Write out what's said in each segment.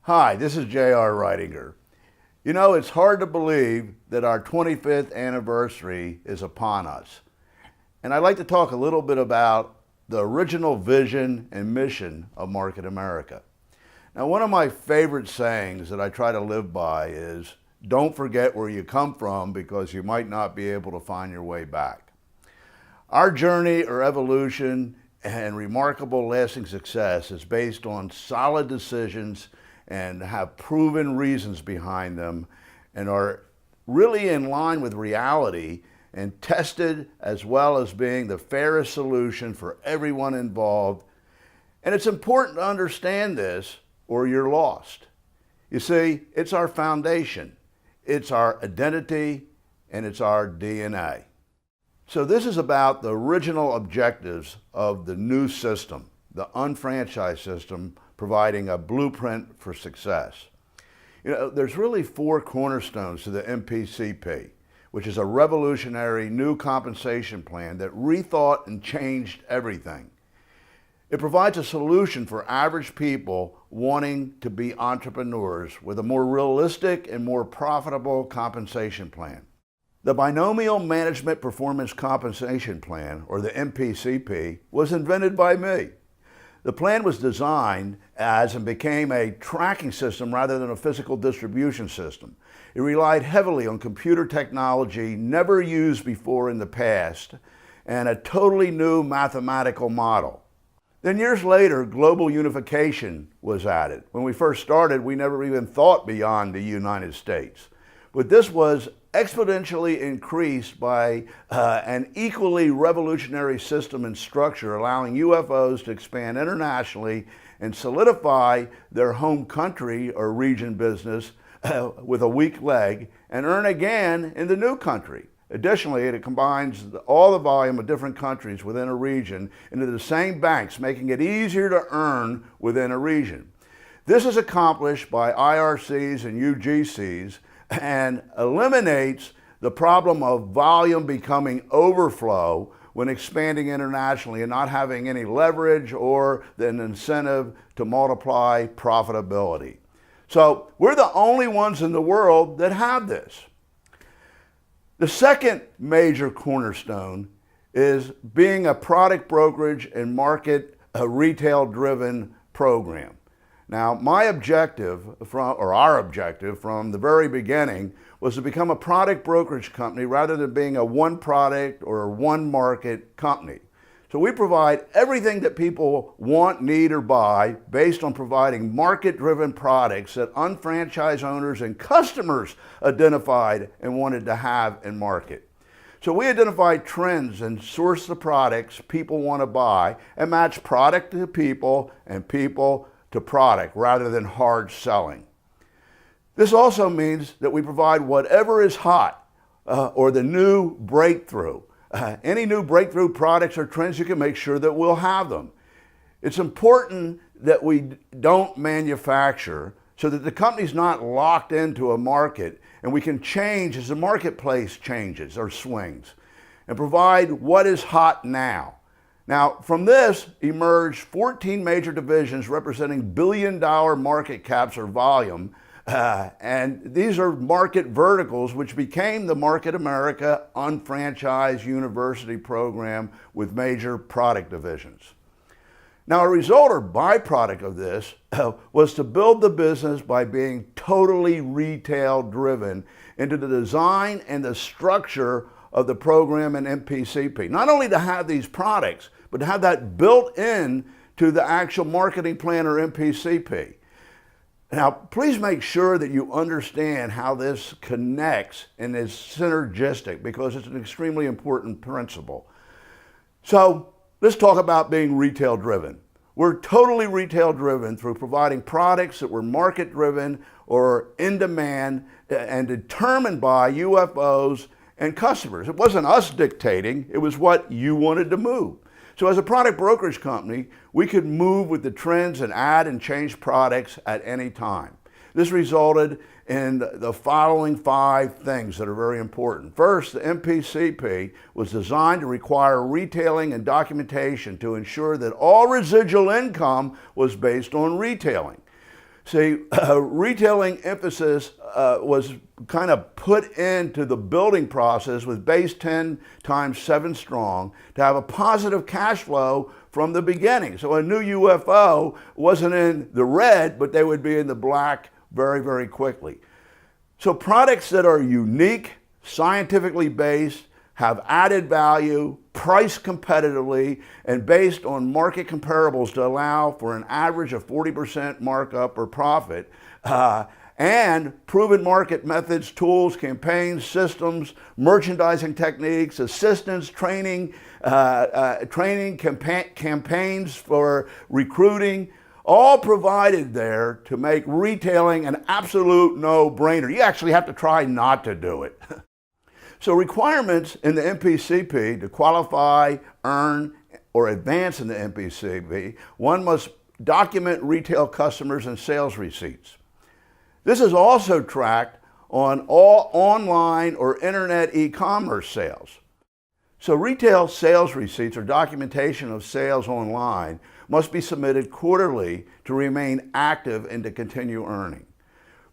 Hi, this is J.R. Reidinger. You know, it's hard to believe that our 25th anniversary is upon us. And I'd like to talk a little bit about the original vision and mission of Market America. Now, one of my favorite sayings that I try to live by is, don't forget where you come from because you might not be able to find your way back. Our journey or evolution and remarkable lasting success is based on solid decisions and have proven reasons behind them and are really in line with reality and tested as well as being the fairest solution for everyone involved. And it's important to understand this or you're lost. You see, it's our foundation, it's our identity, and it's our DNA. So this is about the original objectives of the new system, the UnFranchise system, providing a blueprint for success. You know, there's really four cornerstones to the MPCP, which is a revolutionary new compensation plan that rethought and changed everything. It provides a solution for average people wanting to be entrepreneurs with a more realistic and more profitable compensation plan. The Binomial Management Performance Compensation Plan, or the MPCP, was invented by me. The plan was designed as and became a tracking system rather than a physical distribution system. It relied heavily on computer technology never used before in the past and a totally new mathematical model. Then years later, global unification was added. When we first started, we never even thought beyond the United States. But this was exponentially increased by an equally revolutionary system and structure, allowing UFOs to expand internationally and solidify their home country or region business with a weak leg and earn again in the new country. Additionally, it combines all the volume of different countries within a region into the same banks, making it easier to earn within a region. This is accomplished by IRCs and UGCs and eliminates the problem of volume becoming overflow when expanding internationally and not having any leverage or an incentive to multiply profitability. So we're the only ones in the world that have this. The second major cornerstone is being a product brokerage and market retail-driven program. Now, my objective, our objective from the very beginning was to become a product brokerage company rather than being a one product or one market company. So we provide everything that people want, need, or buy based on providing market-driven products that unfranchised owners and customers identified and wanted to have and market. So we identify trends and source the products people want to buy and match product to people and people to product rather than hard selling. This also means that we provide whatever is hot or the new breakthrough. Any new breakthrough products or trends, you can make sure that we'll have them. It's important that we don't manufacture so that the company's not locked into a market and we can change as the marketplace changes or swings and provide what is hot now. Now, from this emerged 14 major divisions representing billion-dollar market caps or volume, and these are market verticals which became the Market America UnFranchise University program with major product divisions. Now, a result or byproduct of this was to build the business by being totally retail-driven into the design and the structure of the program and MPCP. Not only to have these products, but to have that built in to the actual marketing plan or MPCP. Now, please make sure that you understand how this connects and is synergistic because it's an extremely important principle. So let's talk about being retail driven. We're totally retail driven through providing products that were market driven or in demand and determined by UFOs and customers. It wasn't us dictating, it was what you wanted to move. So as a product brokerage company, we could move with the trends and add and change products at any time. This resulted in the following 5 things that are very important. First, the MPCP was designed to require retailing and documentation to ensure that all residual income was based on retailing. See, retailing emphasis was kind of put into the building process with base 10 times 7 strong to have a positive cash flow from the beginning. So a new UFO wasn't in the red, but they would be in the black very, very quickly. So products that are unique, scientifically based, have added value, priced competitively, and based on market comparables to allow for an average of 40% markup or profit, and proven market methods, tools, campaigns, systems, merchandising techniques, assistance, training, campaigns for recruiting, all provided there to make retailing an absolute no-brainer. You actually have to try not to do it. So requirements in the MPCP to qualify, earn, or advance in the MPCP, one must document retail customers and sales receipts. This is also tracked on all online or internet e-commerce sales. So retail sales receipts or documentation of sales online must be submitted quarterly to remain active and to continue earning.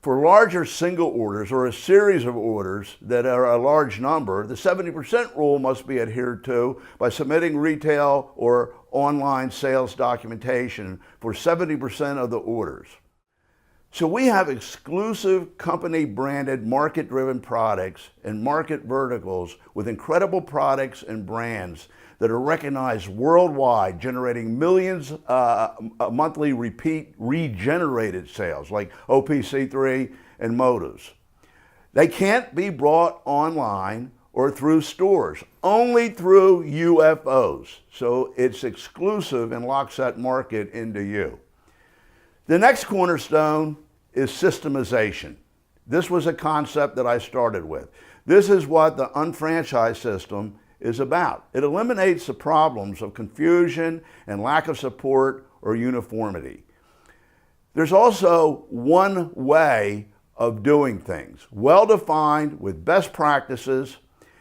For larger single orders or a series of orders that are a large number, the 70% rule must be adhered to by submitting retail or online sales documentation for 70% of the orders. So we have exclusive company-branded, market-driven products and market verticals with incredible products and brands that are recognized worldwide, generating millions monthly repeat regenerated sales like OPC3 and Motives. They can't be brought online or through stores, only through UFOs. So it's exclusive and locks that market into you. The next cornerstone is systemization. This was a concept that I started with. This is what the UnFranchise system is about. It eliminates the problems of confusion and lack of support or uniformity. There's also one way of doing things, well-defined with best practices,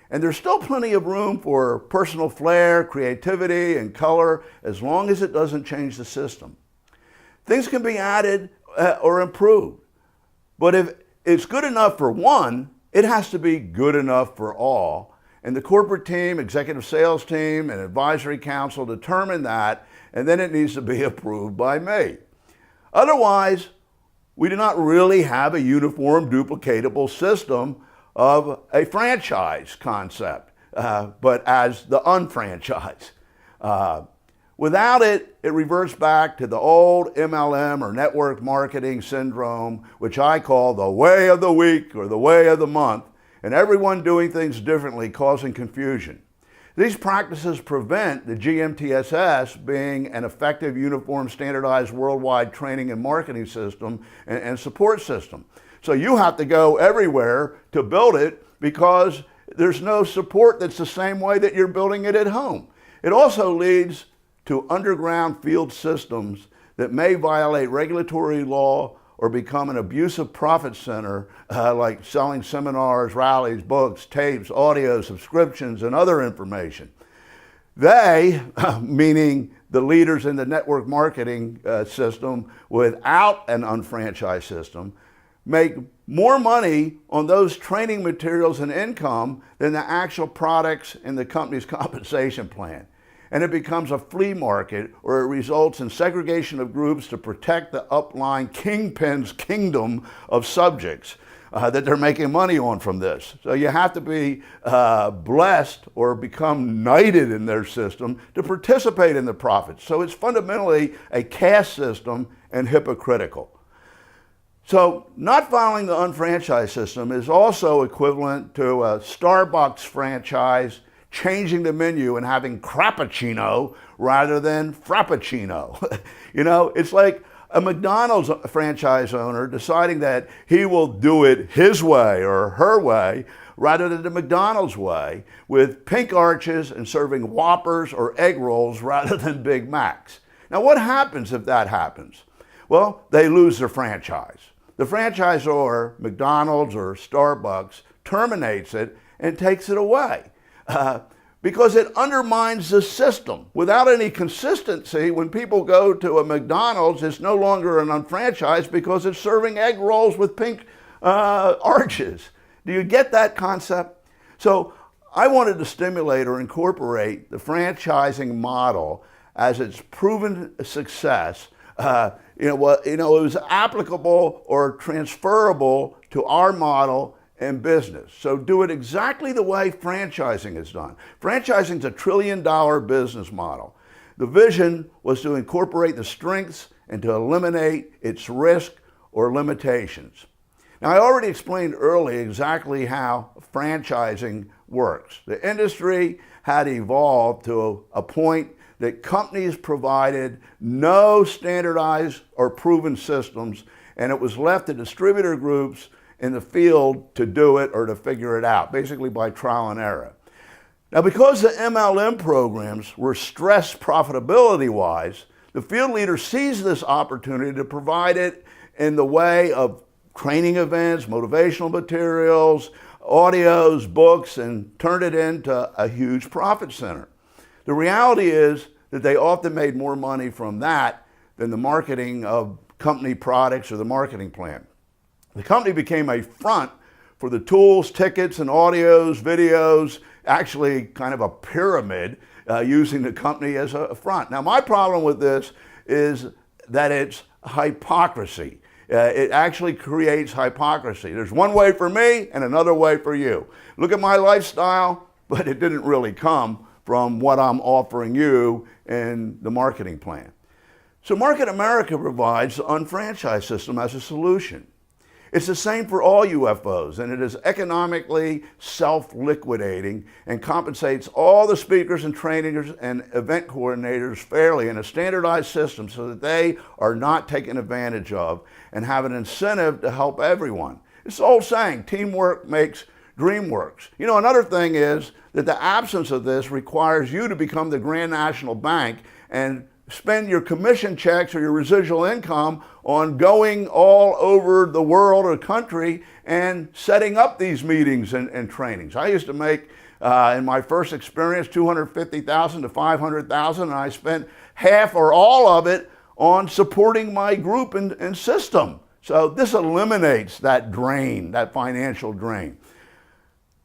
and there's still plenty of room for personal flair, creativity, and color as long as it doesn't change the system. Things can be added or improved, but if it's good enough for one, it has to be good enough for all. And the corporate team, executive sales team, and advisory council determine that, and then it needs to be approved by me. Otherwise, we do not really have a uniform, duplicatable system of a franchise concept, but as the UnFranchise. Without it, it reverts back to the old MLM or network marketing syndrome, which I call the way of the week or the way of the month, and everyone doing things differently, causing confusion. These practices prevent the GMTSS being an effective, uniform, standardized worldwide training and marketing system and support system. So you have to go everywhere to build it because there's no support that's the same way that you're building it at home. It also leads to underground field systems that may violate regulatory law or become an abusive profit center, like selling seminars, rallies, books, tapes, audio, subscriptions, and other information. They, meaning the leaders in the network marketing system without an UnFranchise system, make more money on those training materials and income than the actual products in the company's compensation plan. And it becomes a flea market, or it results in segregation of groups to protect the upline kingpin's kingdom of subjects that they're making money on from this. So you have to be blessed or become knighted in their system to participate in the profits. So it's fundamentally a caste system and hypocritical. So not following the UnFranchise system is also equivalent to a Starbucks franchise changing the menu and having Crappuccino rather than Frappuccino. You know, it's like a McDonald's franchise owner deciding that he will do it his way or her way rather than the McDonald's way, with pink arches and serving Whoppers or egg rolls rather than Big Macs. Now what happens if that happens? Well, they lose their franchise. The franchisor, McDonald's or Starbucks, terminates it and takes it away. because it undermines the system. Without any consistency, when people go to a McDonald's, it's no longer an unfranchised because it's serving egg rolls with pink arches. Do you get that concept? So I wanted to stimulate or incorporate the franchising model as its proven success. It was applicable or transferable to our model in business. So do it exactly the way franchising is done. Franchising is a $1 trillion business model. The vision was to incorporate the strengths and to eliminate its risk or limitations. Now, I already explained earlier exactly how franchising works. The industry had evolved to a point that companies provided no standardized or proven systems, and it was left to distributor groups in the field to do it or to figure it out, basically by trial and error. Now, because the MLM programs were stressed profitability-wise, the field leader seized this opportunity to provide it in the way of training events, motivational materials, audios, books, and turned it into a huge profit center. The reality is that they often made more money from that than the marketing of company products or the marketing plan. The company became a front for the tools, tickets, and audios, videos, actually kind of a pyramid using the company as a front. Now, my problem with this is that it's hypocrisy. It actually creates hypocrisy. There's one way for me and another way for you. Look at my lifestyle, but it didn't really come from what I'm offering you in the marketing plan. So Market America provides the unfranchised system as a solution. It's the same for all UFOs, and it is economically self-liquidating and compensates all the speakers and trainers and event coordinators fairly in a standardized system so that they are not taken advantage of and have an incentive to help everyone. It's the old saying, teamwork makes dream works. You know, another thing is that the absence of this requires you to become the Grand National Bank and spend your commission checks or your residual income on going all over the world or country and setting up these meetings and trainings. I used to make, in my first experience, $250,000 to $500,000, and I spent half or all of it on supporting my group and system. So this eliminates that drain, that financial drain.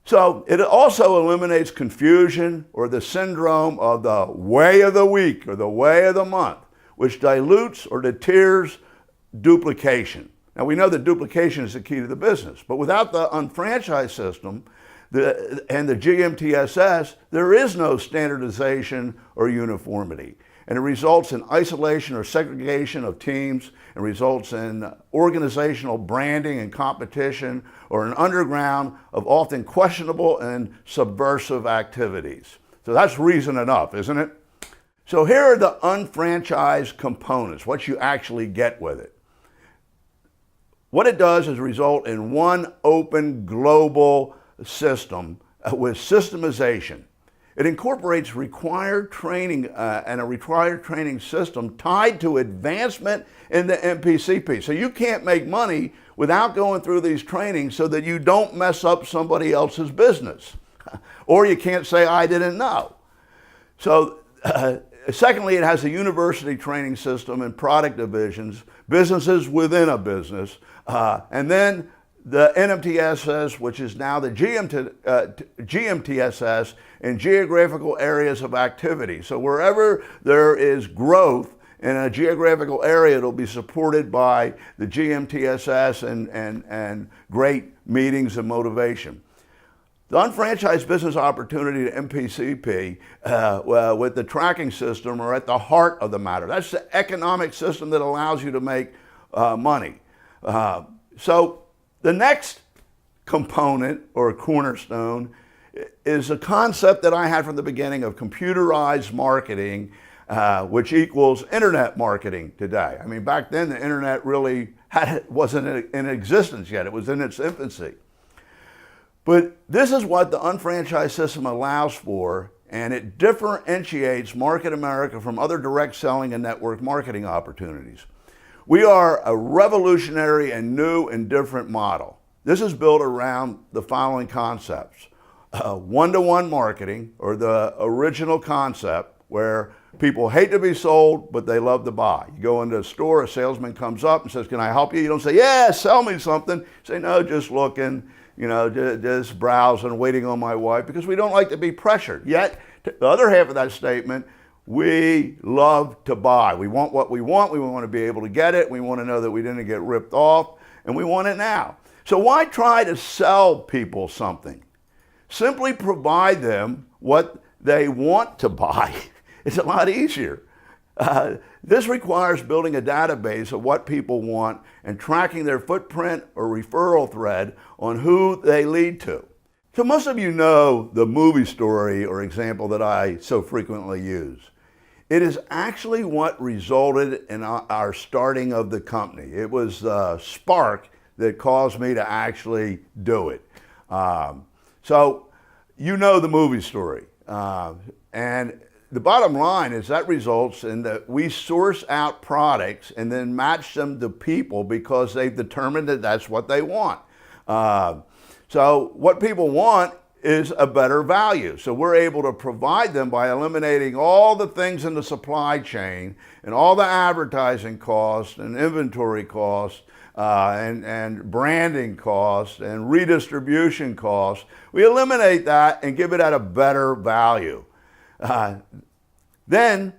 So it also eliminates confusion or the syndrome of the way of the week or the way of the month, which dilutes or deters duplication. Now, we know that duplication is the key to the business, but without the unfranchised system and the GMTSS, there is no standardization or uniformity. And it results in isolation or segregation of teams, and results in organizational branding and competition, or an underground of often questionable and subversive activities. So that's reason enough, isn't it? So here are the unfranchised components, what you actually get with it. What it does is result in one open global system with systemization. It incorporates required training and a required training system tied to advancement in the MPCP. So you can't make money without going through these trainings so that you don't mess up somebody else's business. Or you can't say, I didn't know. So secondly, it has a university training system and product divisions, businesses within a business, and then the NMTSS, which is now the GMTSS, in geographical areas of activity. So wherever there is growth in a geographical area, it'll be supported by the GMTSS and great meetings and motivation. The unfranchised business opportunity to MPCP with the tracking system are at the heart of the matter. That's the economic system that allows you to make money. So the next component or cornerstone is a concept that I had from the beginning of computerized marketing, which equals internet marketing today. I mean, back then the internet really wasn't in existence yet. It was in its infancy. But this is what the unfranchised system allows for, and it differentiates Market America from other direct selling and network marketing opportunities. We are a revolutionary and new and different model. This is built around the following concepts. one-to-one marketing, or the original concept, where people hate to be sold, but they love to buy. You go into a store, a salesman comes up and says, "Can I help you?" You don't say, "Yeah, sell me something." You say, "No, just looking, just browsing, waiting on my wife," because we don't like to be pressured. Yet, the other half of that statement, we love to buy. We want what we want to be able to get it, we want to know that we didn't get ripped off, and we want it now. So why try to sell people something? Simply provide them what they want to buy. It's a lot easier. This requires building a database of what people want and tracking their footprint or referral thread on who they lead to. So most of you know the movie story or example that I so frequently use. It is actually what resulted in our starting of the company. It was the spark that caused me to actually do it. So you know the movie story. And the bottom line is that results in that we source out products and then match them to people because they've determined that that's what they want. So what people want is a better value. So we're able to provide them by eliminating all the things in the supply chain and all the advertising costs and inventory costs and branding costs and redistribution costs. We eliminate that and give it at a better value. Then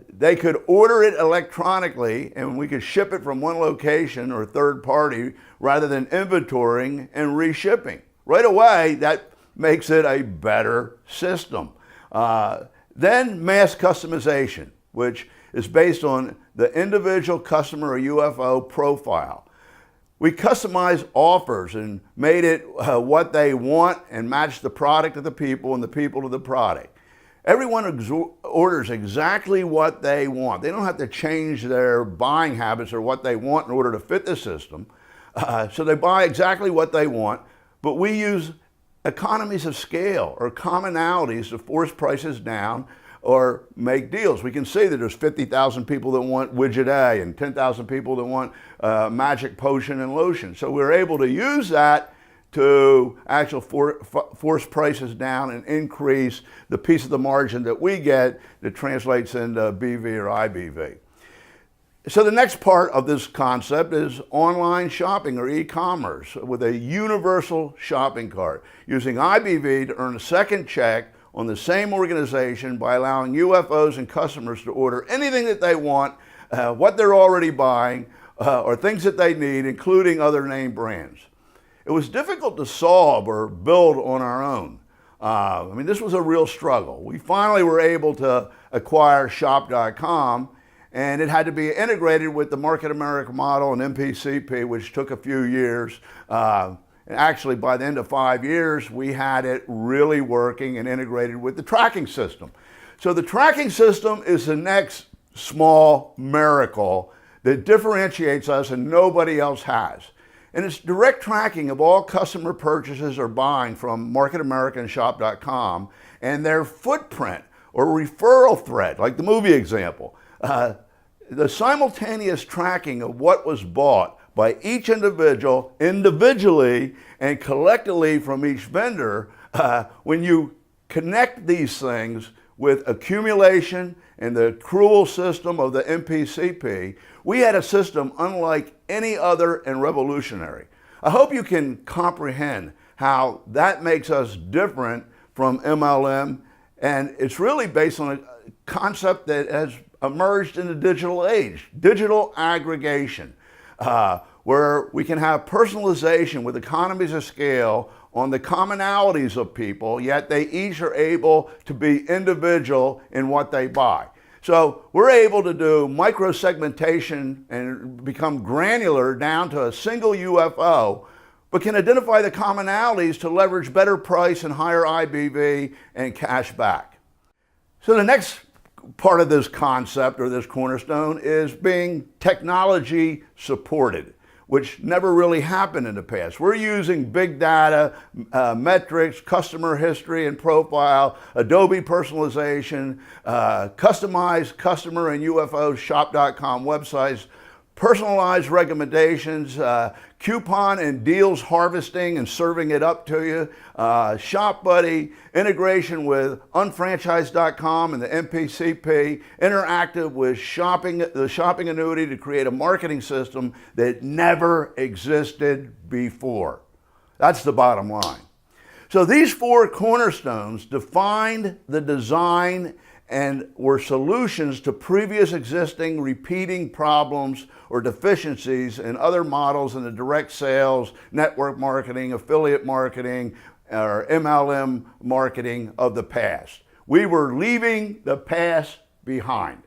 they could order it electronically and we could ship it from one location or third party rather than inventorying and reshipping. Right away, that makes it a better system. Then mass customization, which is based on the individual customer or UFO profile. We customized offers and made it what they want and matched the product to the people and the people to the product. Everyone orders exactly what they want. They don't have to change their buying habits or what they want in order to fit the system. So they buy exactly what they want, but we use economies of scale or commonalities to force prices down or make deals. We can see that there's 50,000 people that want widget A and 10,000 people that want magic potion and lotion. So we're able to use that to actually force prices down and increase the piece of the margin that we get that translates into BV or IBV. So the next part of this concept is online shopping or e-commerce with a universal shopping cart, using IBV to earn a second check on the same organization by allowing UFOs and customers to order anything that they want, what they're already buying, or things that they need, including other name brands. It was difficult to solve or build on our own. This was a real struggle. We finally were able to acquire shop.com, and it had to be integrated with the Market America model and MPCP, which took a few years. And actually, by the end of 5 years, we had it really working and integrated with the tracking system. So the tracking system is the next small miracle that differentiates us and nobody else has. And it's direct tracking of all customer purchases or buying from Market America and shop.com and their footprint or referral thread, like the movie example. The simultaneous tracking of what was bought by each individual, individually and collectively from each vendor, when you connect these things with accumulation and the accrual system of the MPCP, we had a system unlike any other and revolutionary. I hope you can comprehend how that makes us different from MLM, and it's really based on a concept that has emerged in the digital age, digital aggregation, where we can have personalization with economies of scale on the commonalities of people, yet they each are able to be individual in what they buy. So we're able to do micro-segmentation and become granular down to a single UFO, but can identify the commonalities to leverage better price and higher IBV and cash back. So the next part of this concept or this cornerstone is being technology supported, which never really happened in the past. We're using big data, metrics, customer history and profile, Adobe personalization, customized customer and UFO shop.com websites, personalized recommendations, coupon and deals harvesting and serving it up to you, Shop Buddy, integration with UnFranchise.com and the MPCP, interactive with the shopping annuity to create a marketing system that never existed before. That's the bottom line. So these four cornerstones defined the design and were solutions to previous existing repeating problems or deficiencies in other models in the direct sales, network marketing, affiliate marketing, or MLM marketing of the past. We were leaving the past behind.